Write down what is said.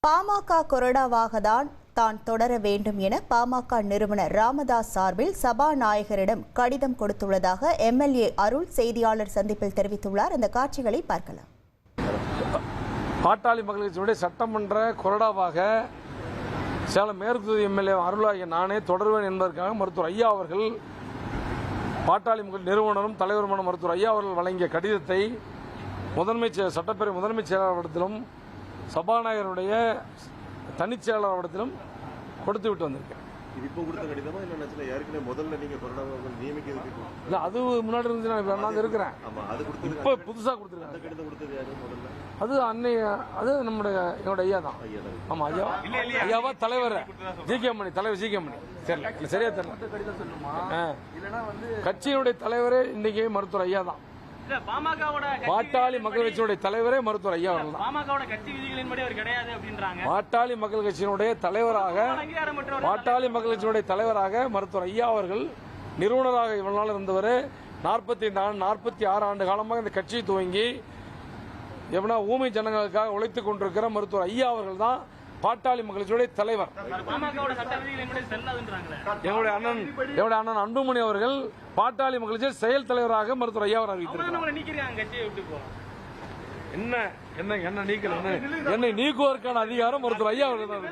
பாமக கொறடாவாக தான் தொடர வேண்டும் என பாமக நிறுவனர் ராமதாஸ் சார்பில் சபாநாயகரிடம் கடிதம் கொடுத்துள்ளதாக எம்எல்ஏ அருள் செய்தியாளர் சந்திப்பில் தெரிவித்துள்ளார். அந்த காட்சிகளை பார்க்கலாம். பாட்டாளி மக்கள் கட்சியினுடைய சட்டமன்ற கொறடாவாக சேலம் மேற்கு தொகுதி எம்எல்ஏ அருளாகிய நானே தொடர்வேன் என்பதற்காக மருத்துவர் ஐயா அவர்கள் பாட்டாளி மக்கள் நிறுவனரும் தலைவருமான மருத்துவர் ஐயா அவர்கள் வழங்கிய கடிதத்தை சட்டப்பேரவை முதன்மை செயலாளரிடத்திலும் சபாநாயகருடைய தனிச் செயலாளரிடத்திலும் கொடுத்து விட்டு வந்திருக்கேன். அது முன்னாடி இருந்து நான் இருக்கிறேன். இப்போ புதுசா கொடுத்துருக்கேன். அது அது என்னோட ஐயா தான். ஆமா ஐயாவா தலைவர் தலைவர் ஜி கே மணி சரியா தெரியல. கட்சியினுடைய தலைவரே இன்னைக்கு மருத்துவர் ஐயா தான். பாட்டாளி மக்கள் கட்சியினுடைய தலைவரே மருத்துவர் ஐயா அவர்கள் தான். பாட்டாளி மக்கள் கட்சியினுடைய தலைவராக மருத்துவர் ஐயா அவர்கள் நிறுவனராக இவ்வளவு நாள் இருந்தவர். 46 ஆண்டு காலமாக இந்த கட்சியை துவங்கி எவனா ஊமை ஜனங்களுக்காக உழைத்துக் கொண்டிருக்கிற மருத்துவர் ஐயா அவர்கள் தான் பாட்டாளி மக்கள் கட்சியுடைய தலைவர். என்னுடைய அண்ணன் அன்புமணி அவர்கள் பாட்டாளி மக்கள் கட்சி செயல் தலைவராக மருத்துவர் ஐயா அறிவித்தார். என்ன நீக்கல என்னை நீக்குவதற்கான அதிகாரம் மருத்துவர் ஐயா அவர்கள் தான்.